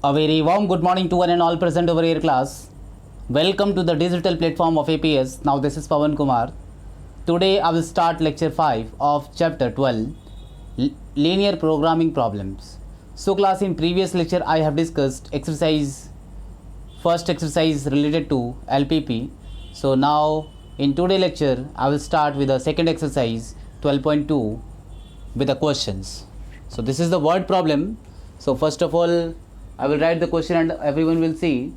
A very warm good morning to one and all present over here class. Welcome to the digital platform of APS. Now this is Pawan Kumar. Today I will start lecture 5 of chapter 12 linear programming problems. So class, in previous lecture I have discussed first exercise related to LPP. So now in today lecture I will start with the second exercise 12.2 with the questions. So this is the word problem. So first of all I will write the question and everyone will see.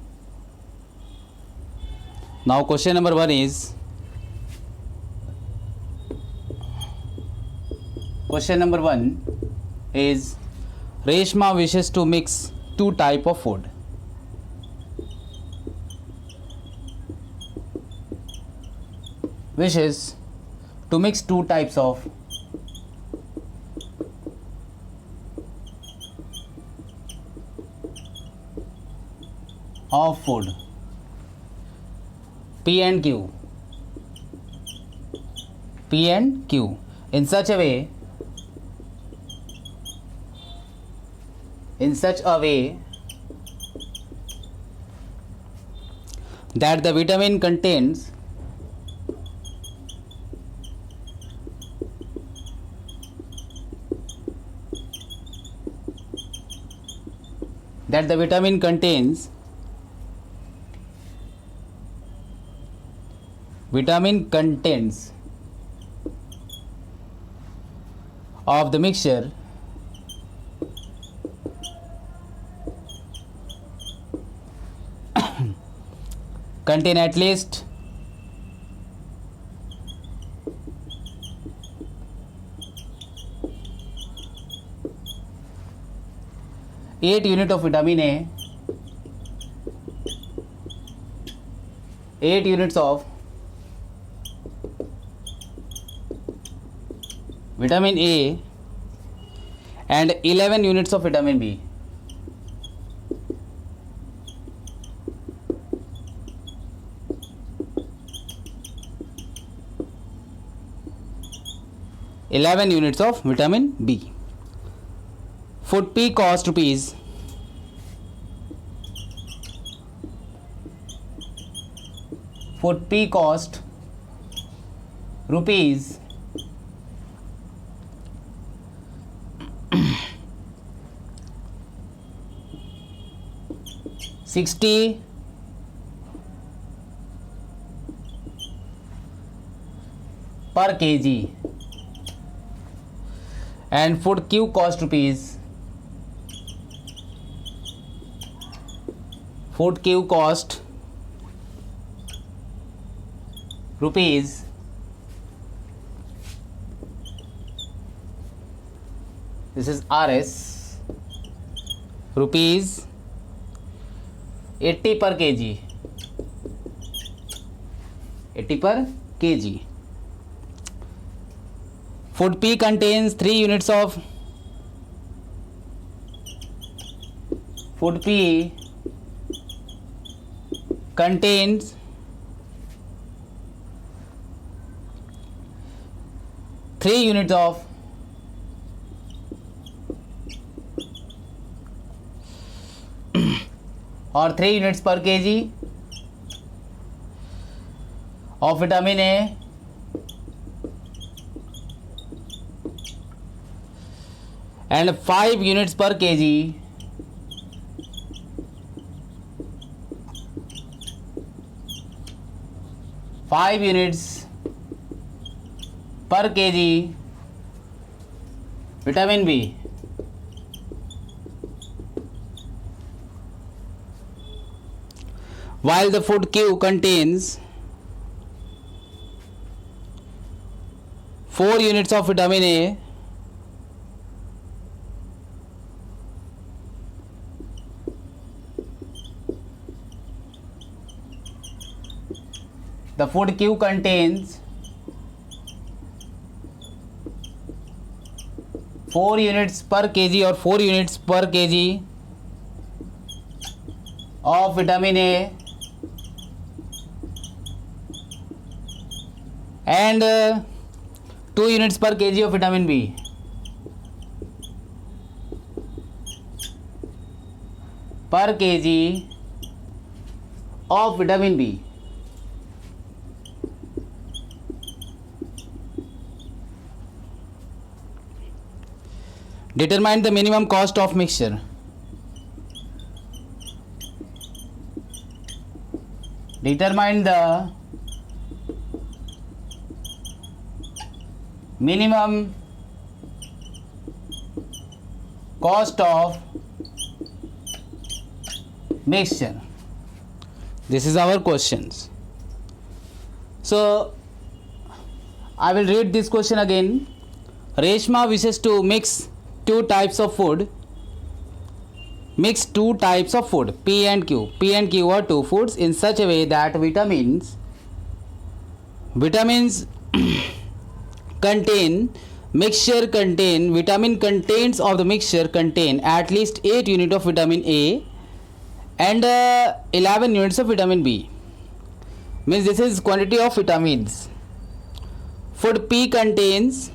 Now question number 1 is, Reshma wishes to mix two type of food. Wishes to mix two types of food, P and Q, in such a way that the vitamin contains vitamin contents of the mixture contain at least 8 unit of vitamin A, 8 units of vitamin A and 11 units of vitamin B. Food P cost rupees 60 per kg and food Q cost rupees 80 per kg. Food P contains 3 units of or 3 units per kg of vitamin A and 5 units per kg vitamin B. While the food Q contains 4 units of vitamin A the food Q contains 4 units per kg or 4 units per kg of vitamin A and 2 units per kg of vitamin B. per kg of vitamin B. Determine the minimum cost of mixture. Determine the minimum cost of mixture. This is our questions. So I will read this question again. Reshma wishes to mix two types of food. Mix two types of food, P and Q. P and Q are two foods in such a way that vitamins contain vitamin contents of the mixture contain at least 8 units of vitamin A and 11 units of vitamin B. Means this is quantity of vitamins. Food P contains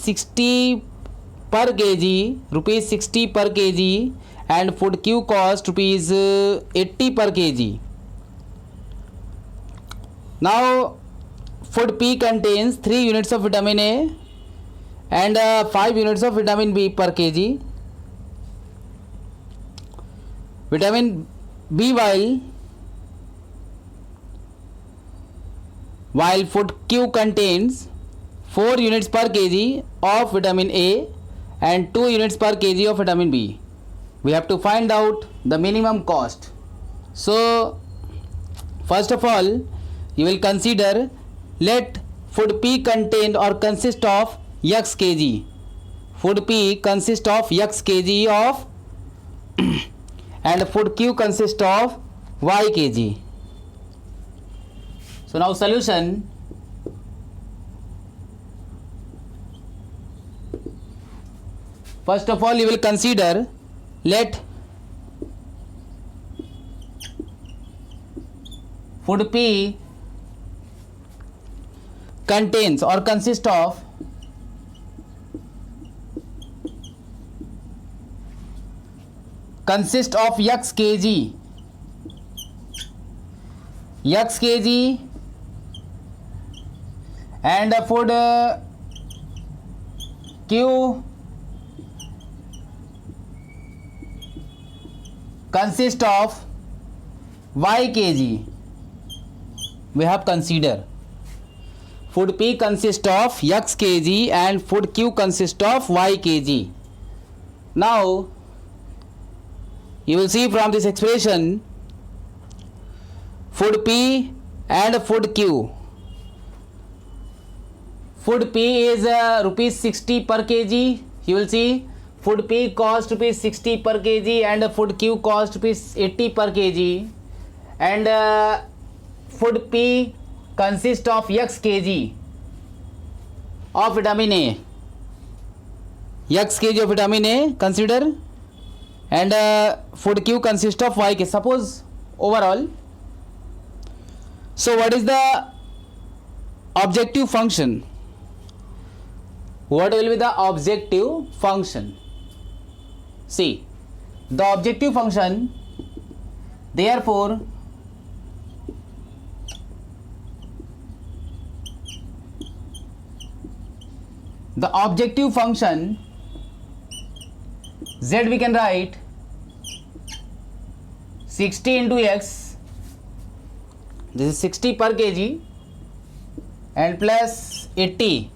60 per kg, rupees 60 per kg, and food Q cost rupees 80 per kg. Now food P contains 3 units of vitamin A and 5 units of vitamin B per kg. Vitamin B while food Q contains 4 units per kg of vitamin A and 2 units per kg of vitamin B. We have to find out the minimum cost. So first of all, you will consider, let food P contain or consist of X kg. Food P consists of X kg of and food Q consists of Y kg. So now solution. First of all, you will consider, let food P contains or consists of X kg and food Q consist of Y kg. We have consider food P consists of X kg and food Q consists of Y kg. Now you will see from this expression, food P and food Q. Food P is rupees 60 per kg. You will see food P cost rupees 60 per kg and food Q cost rupees 80 per kg, and food P consists of X kg of vitamin A. X kg of vitamin A consider, and food Q consists of Y kg. Suppose overall. So what is the objective function? What will be the objective function? See, the objective function, therefore the objective function Z we can write 60 into X, this is 60 per kg, and plus 80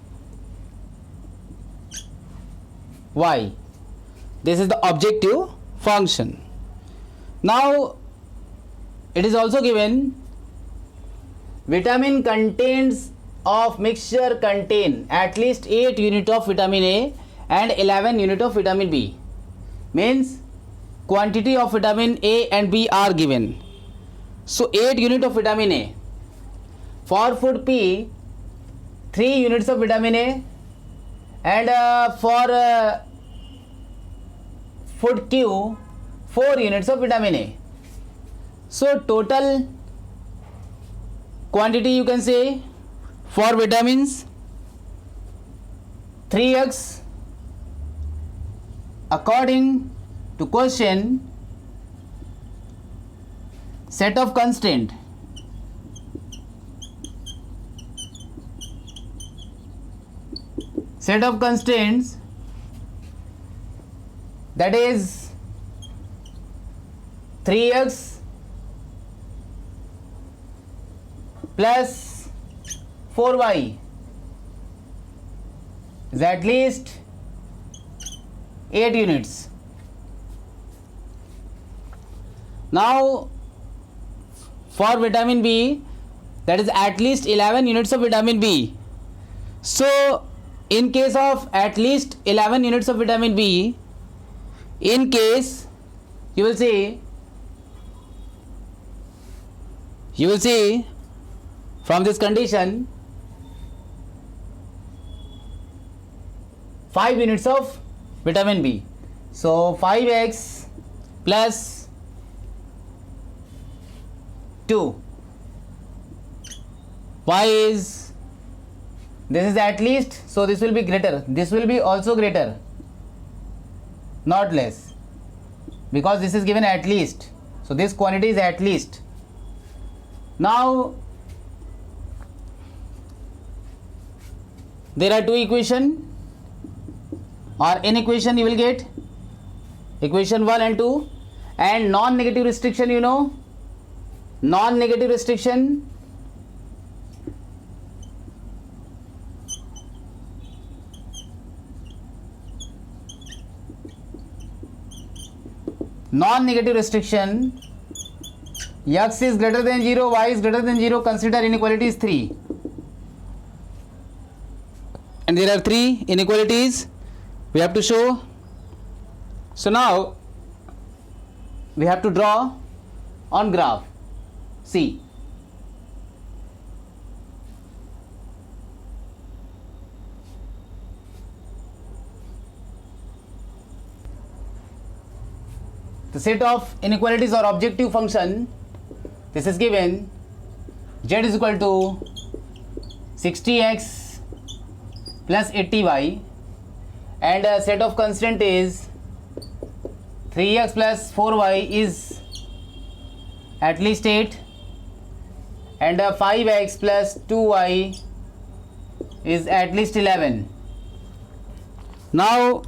Y. This is the objective function. Now it is also given vitamin contents of mixture contain at least 8 unit of vitamin A and 11 unit of vitamin B. Means quantity of vitamin A and B are given. So 8 unit of vitamin A. For food P, 3 units of vitamin A, and for food Q, 4 units of vitamin A. So total quantity you can say for vitamins 3x according to question set of constraint that is 3x plus 4y is at least 8 units. Now for vitamin B, that is at least 11 units of vitamin B. So in case of at least 11 units of vitamin B, in case you will see from this condition 5 units of vitamin B. So 5x plus 2. Why is this is at least, so this will be greater, this will be also greater, not less, because this is given at least, so this quantity is at least. Now there are two equations, or in equation you will get equation 1 and 2, and non-negative restriction, you know, non-negative restriction x is greater than 0, y is greater than 0, consider inequalities 3, and there are 3 inequalities we have to show. So now we have to draw on graph. See, the set of inequalities or objective function, this is given z is equal to 60x plus 80y, and a set of constraint is 3x plus 4y is at least 8, and 5x plus 2y is at least 11. Now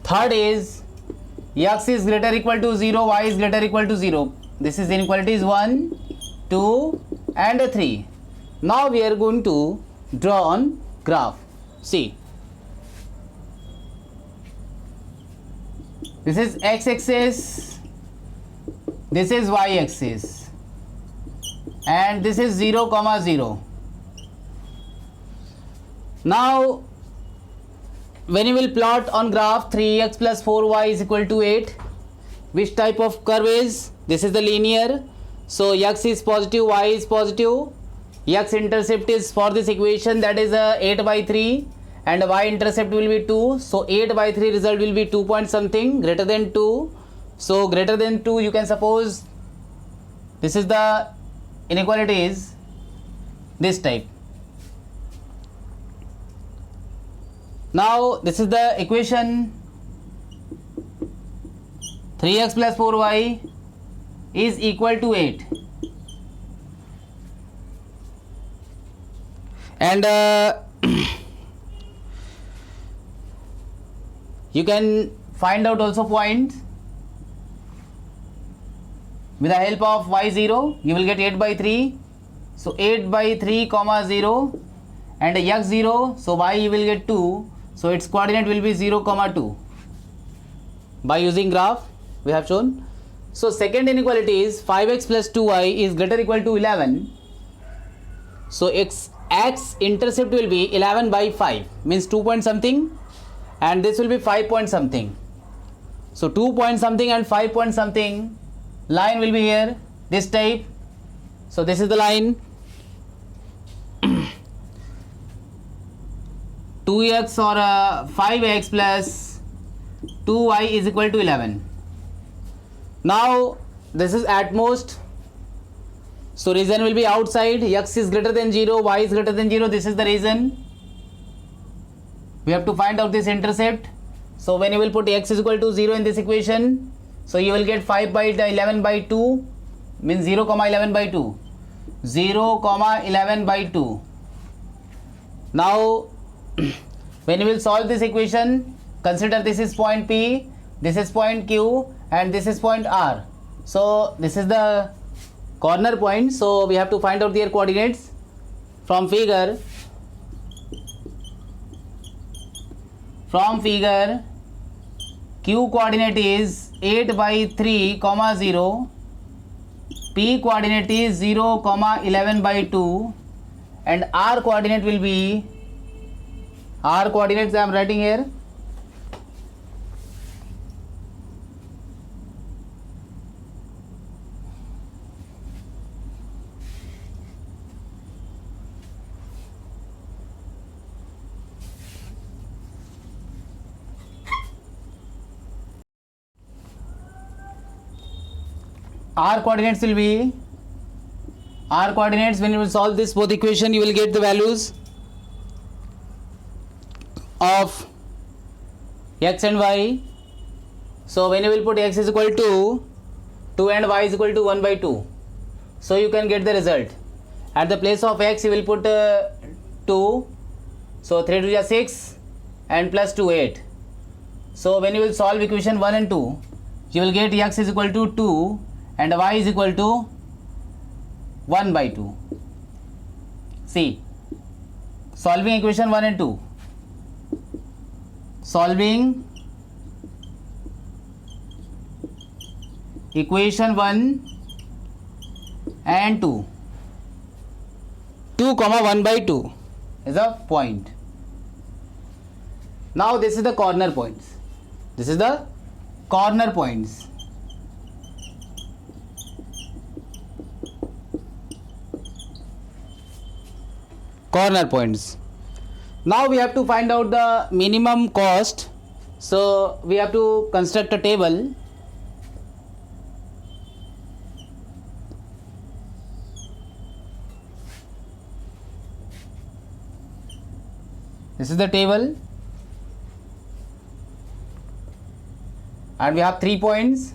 third is x is greater equal to 0, y is greater equal to 0. This is inequalities 1, 2 and 3. Now we are going to draw on graph. See, this is x-axis, this is y-axis, and this is 0, 0. Now when you will plot on graph 3x plus 4y is equal to 8, which type of curve is? This is the linear, so x is positive, y is positive, x intercept is for this equation, that is 8 by 3, and y intercept will be 2, so 8 by 3 result will be 2 point something, greater than 2. So greater than 2, you can suppose this is the inequality is this type. Now this is the equation 3x plus 4y is equal to 8, and you can find out also points with the help of y0. You will get 8 by 3, so 8 by 3 comma 0, and x0, so y you will get 2, so its coordinate will be 0 comma 2. By using graph we have shown. So second inequality is 5x plus 2y is greater equal to 11, so x intercept will be 11 by 5, means 2 point something, and this will be 5 point something. So 2 point something and 5 point something line will be here, this type. So this is the line 2x or 5x plus 2y is equal to 11. Now this is at most, so region will be outside, x is greater than 0, y is greater than 0, this is the region. we have to find out this intercept. So when you will put x is equal to 0 in this equation, so you will get 5 by 11 by 2 means 0 comma 11 by 2, 0 comma 11 by 2. Now when you will solve this equation, consider this is point P, this is point Q, and this is point R. So this is the corner point, so we have to find out their coordinates from figure. From figure, Q coordinate is 8 by 3 comma 0, P coordinate is 0 comma 11 by 2, and R coordinate will be, R coordinates I am writing here, R coordinates will be, R coordinates, when you will solve this both equation, you will get the values of x and y. So when you will put x is equal to 2 and y is equal to 1 by 2, so you can get the result. At the place of x you will put 2, so 3 to 6 and plus 2 8. So when you will solve equation 1 and 2, you will get x is equal to 2 and y is equal to 1 by 2. See, solving equation 1 and 2, solving equation 1 and 2, 2 comma 1 by 2 is a point. Now this is the corner points, this is the corner points. Corner points. Now we have to find out the minimum cost, so we have to construct a table. This is the table, and we have 3 points.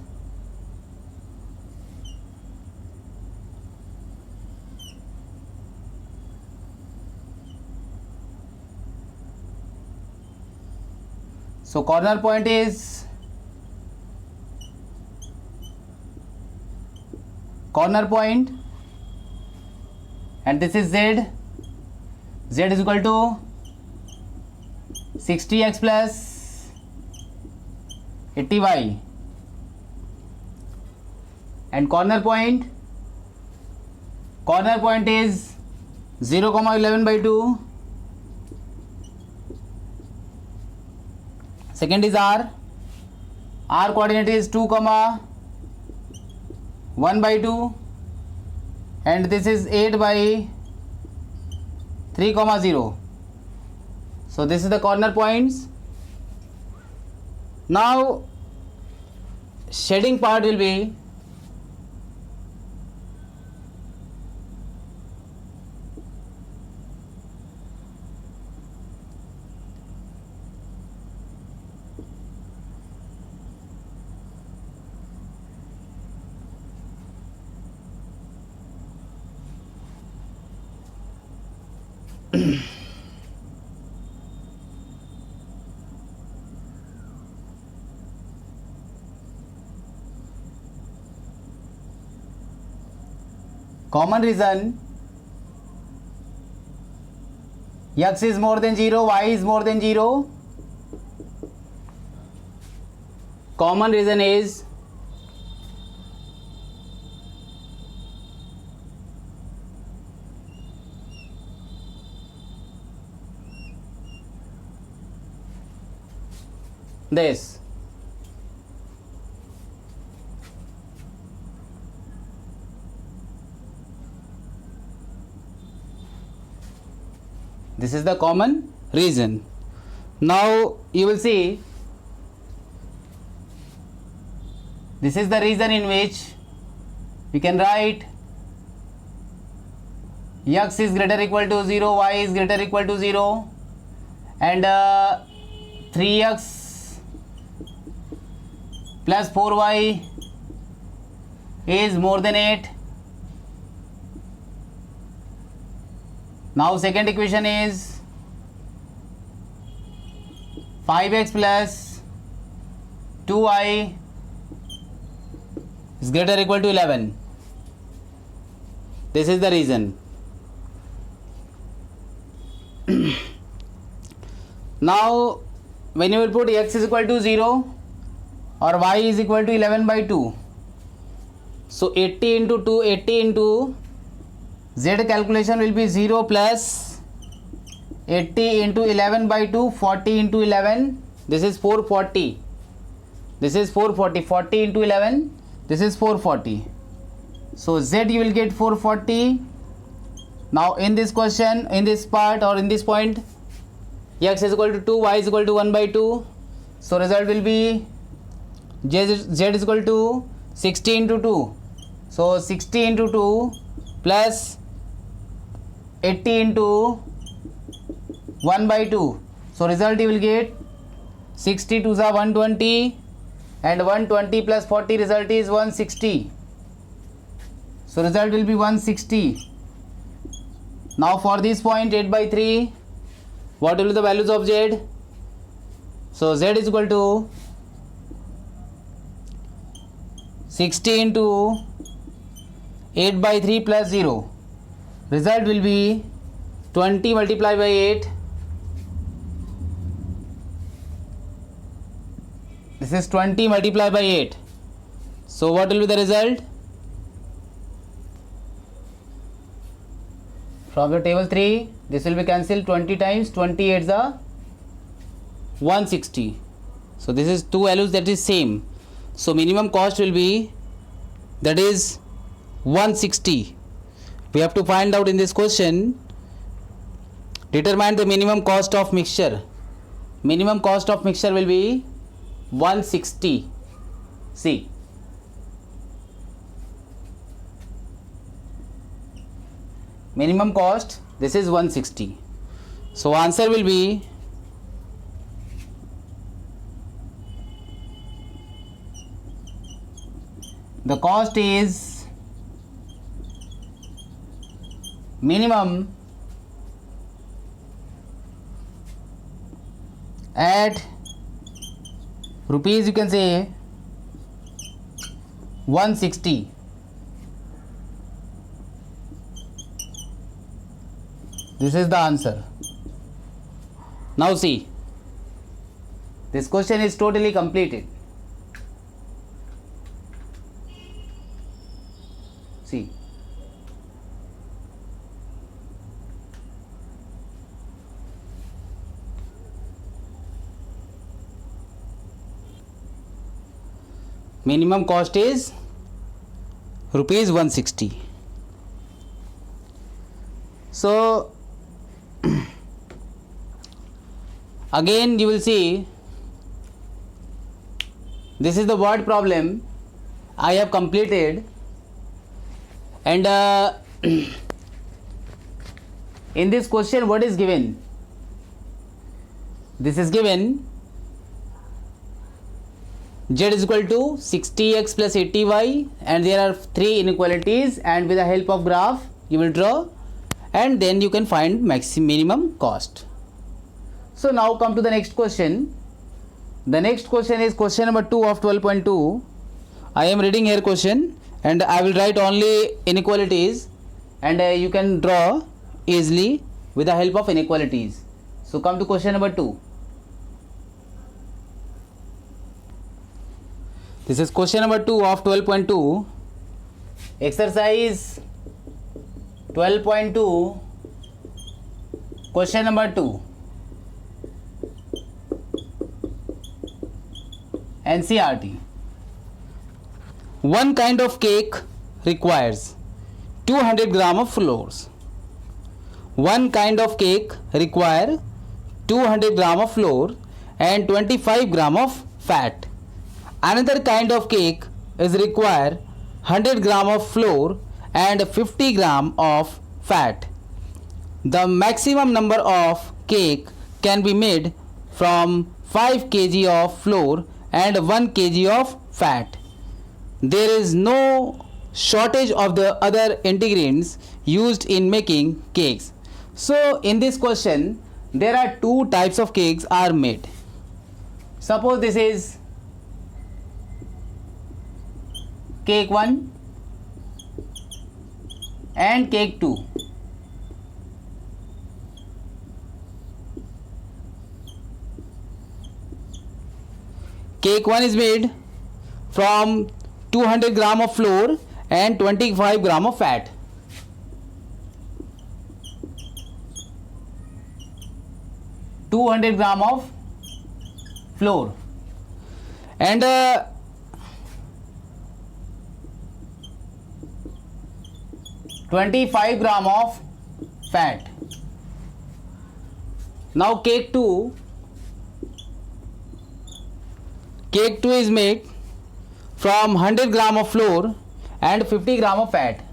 So corner point is, corner point, and this is z. Z is equal to 60x plus 80y, and corner point is 0 comma 11 by 2. Second is R coordinate is 2 comma 1 by 2, and this is 8 by 3 comma 0. So this is the corner points. Now shading part will be, common reason, x is more than 0, y is more than 0. Common reason is this. This is the common reason. Now you will see, this is the reason in which we can write x is greater equal to 0, y is greater equal to 0, and 3x plus 4y is more than 8. Now second equation is 5x plus 2y is greater or equal to 11. This is the reason. Now when you will put x is equal to 0 or y is equal to 11 by 2, so 80 into 2, 80 into z calculation will be 0 plus 80 into 11 by 2, 40 into 11, this is 440, this is 440, 40 into 11, this is 440. So z you will get 440. Now in this question, in this part or in this point, x is equal to 2, y is equal to 1 by 2. So result will be z is equal to 60 into 2. So 60 into 2 plus 80 into 1 by 2. So result you will get 60 to the 120 and 120 plus 40 result is 160. So result will be 160. Now for this point 8 by 3, what will be the values of z? So z is equal to 60 into 8 by 3 plus 0. Result will be 20 multiplied by 8. This is 20 multiplied by 8. So what will be the result? From the table 3, this will be cancelled 20 times, 28 is 160. So this is two values that is same. So minimum cost will be, that is 160. We have to find out in this question, determine the minimum cost of mixture. Minimum cost of mixture will be 160. See. Minimum cost, this is 160. So answer will be the cost is minimum at rupees, you can say 160. This is the answer. Now see, this question is totally completed. See, minimum cost is rupees 160. So again you will see, this is the word problem I have completed, and in this question what is given? This is given z is equal to 60x plus 80y, and there are three inequalities, and with the help of graph you will draw, and then you can find minimum cost. So now come to the next question. The next question is question number 2 of 12.2. I am reading here question, and I will write only inequalities, and you can draw easily with the help of inequalities. So come to question number 2. This is question number 2 of 12.2. Exercise 12.2, question number 2. NCERT. One kind of cake requires 200 gram of flours. One kind of cake require 200 gram of flour and 25 gram of fat. Another kind of cake is require 100 gram of flour and 50 gram of fat. The maximum number of cake can be made from 5 kg of flour and 1 kg of fat. There is no shortage of the other ingredients used in making cakes. So in this question there are two types of cakes are made. Suppose this is cake 1 and cake 2. Cake 1 is made from 200 gram of flour and 25 gram of fat. gram of flour and 25 gram of fat. Now cake 2 is made from 100 gram of flour and 50 gram of fat.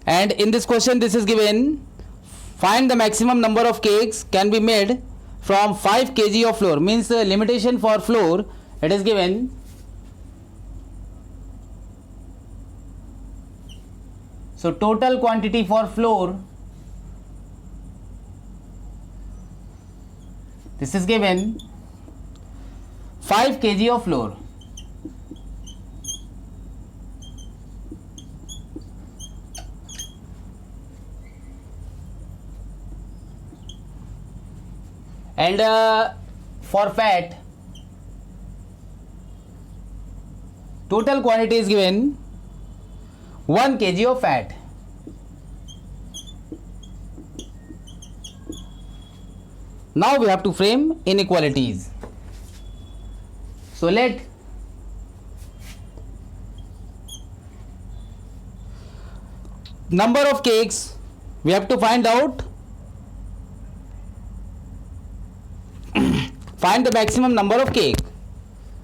And in this question this is given, find the maximum number of cakes can be made from 5 kg of flour, means the limitation for flour it is given so total quantity for flour this is given 5 kg of flour. And for fat total quantity is given 1 kg of fat. Now we have to frame inequalities. So let number of cakes we have to find out. Find the maximum number of cake.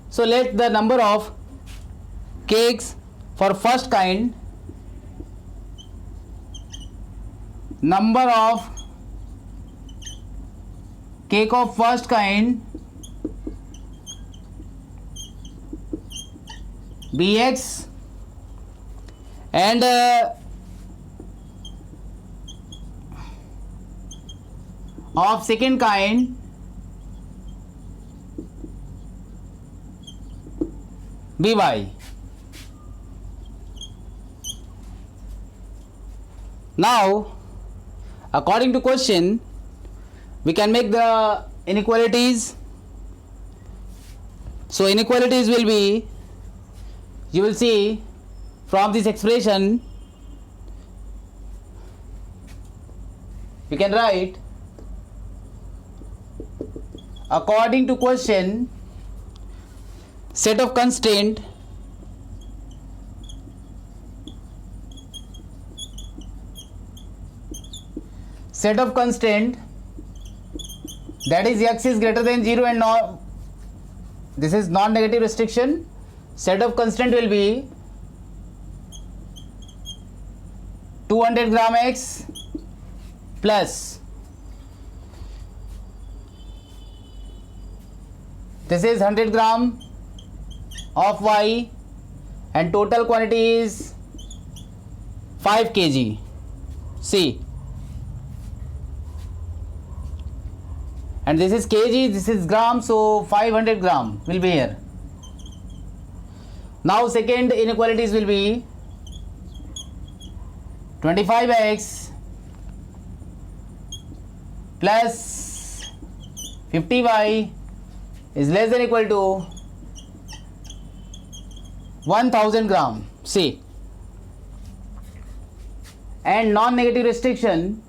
So let the number of cakes for first kind, number of cake of first kind bx and of second kind by. Now according to question we can make the inequalities. So inequalities will be, you will see from this expression you can write according to question set of constraint that is x is greater than 0 and this is non-negative restriction. Set of constraint will be 200 gram x plus this is 100 gram of y and total quantity is 5 kg. See, and this is kg, this is gram, so 500 gram will be here. Now second inequalities will be 25x plus 50y is less than equal to 1000 gram. See, and non-negative restriction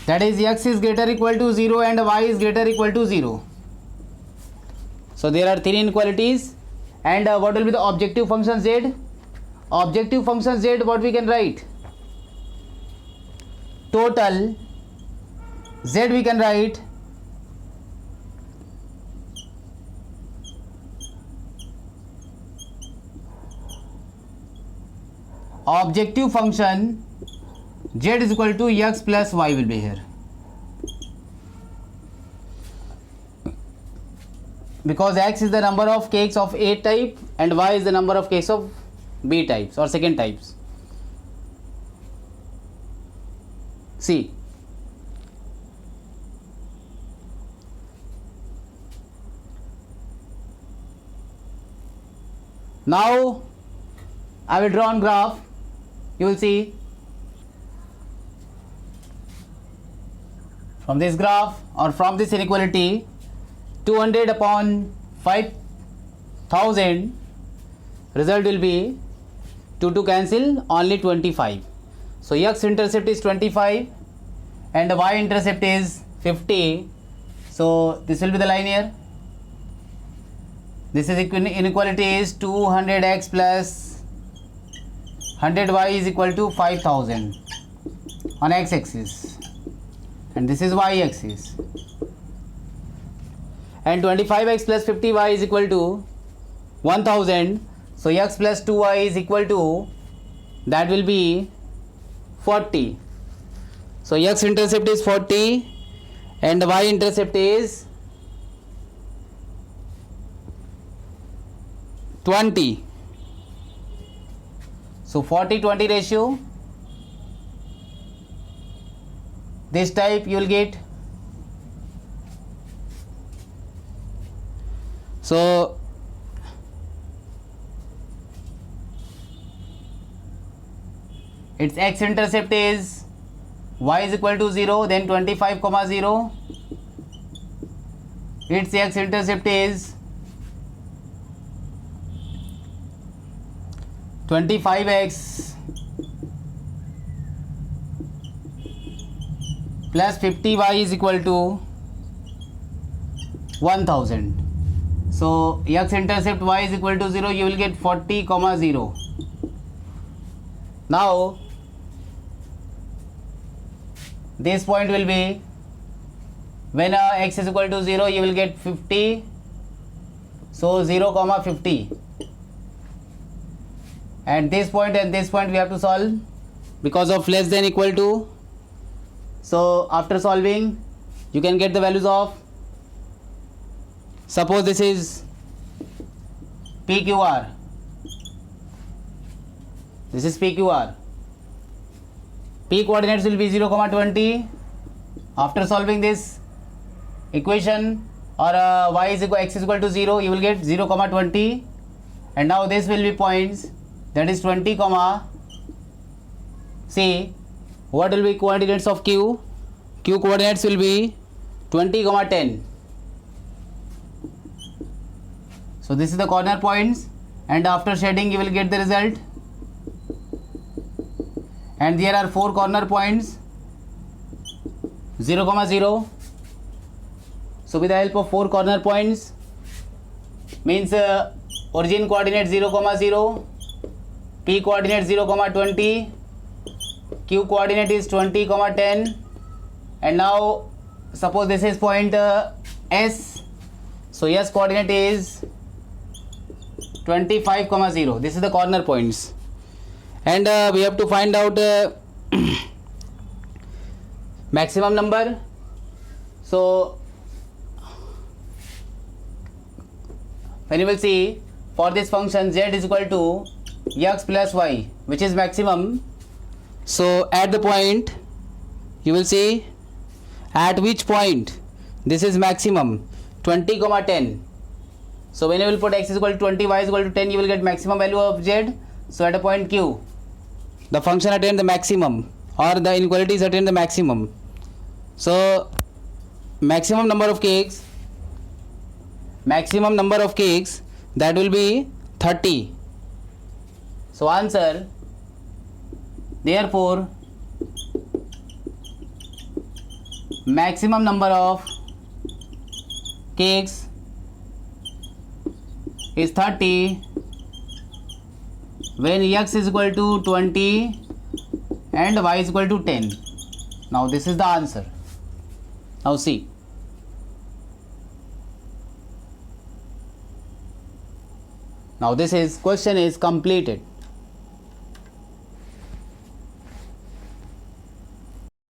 that is x is greater equal to 0 and y is greater equal to 0. So there are three inequalities And what will be the objective function z? Objective function z, what we can write? Total z we can write objective function z is equal to x plus y will be here, because x is the number of cakes of A type and y is the number of cakes of B types or second types. See, now I will draw on graph. You will see from this graph or from this inequality, 200 upon 5000, result will be 2 cancel, only 25. So x intercept is 25 and the y intercept is 50. So this will be the line here. This is inequality is 200x plus 100y is equal to 5000 on x-axis, and this is y-axis. And 25x plus 50y is equal to 1000. So x plus 2y is equal to, that will be 40. So x intercept is 40 and y intercept is 20. So 40-20 ratio, this type you will get. So its x intercept is y is equal to 0, then 25 comma 0. Its x intercept is 25x plus 50y is equal to 1000. So x intercept y is equal to 0, you will get 40 comma 0. Now this point will be, when x is equal to 0, you will get 50. So 0 comma 50. And this point and this point we have to solve because of less than equal to. So after solving, you can get the values of, suppose this is PQR. This is PQR. P coordinates will be 0 comma 20. After solving this equation, or y is equal, x is equal to 0, you will get 0 comma 20. And now this will be points, that is 20 comma, see what will be coordinates of q? Q coordinates will be 20 comma 10. So this is the corner points, and after shading you will get the result. And there are 4 corner points, 0 comma 0. So with the help of 4 corner points, means origin coordinate 0 comma 0, P coordinate 0 comma 20, Q coordinate is 20 comma 10, and now suppose this is point S, so S coordinate is 25 comma 0. This is the corner points, and we have to find out maximum number. So when you will see, for this function z is equal to x plus y, which is maximum. So at the point, you will see at which point this is maximum, 20 comma 10. So when you will put x is equal to 20, y is equal to 10, you will get maximum value of z. So at a point q, the function attained the maximum, or the inequalities attain the maximum. So maximum number of cakes, that will be 30. So answer, therefore maximum number of cakes is 30 when x is equal to 20 and y is equal to 10. Now this is the answer. Now see. Now this is question is completed.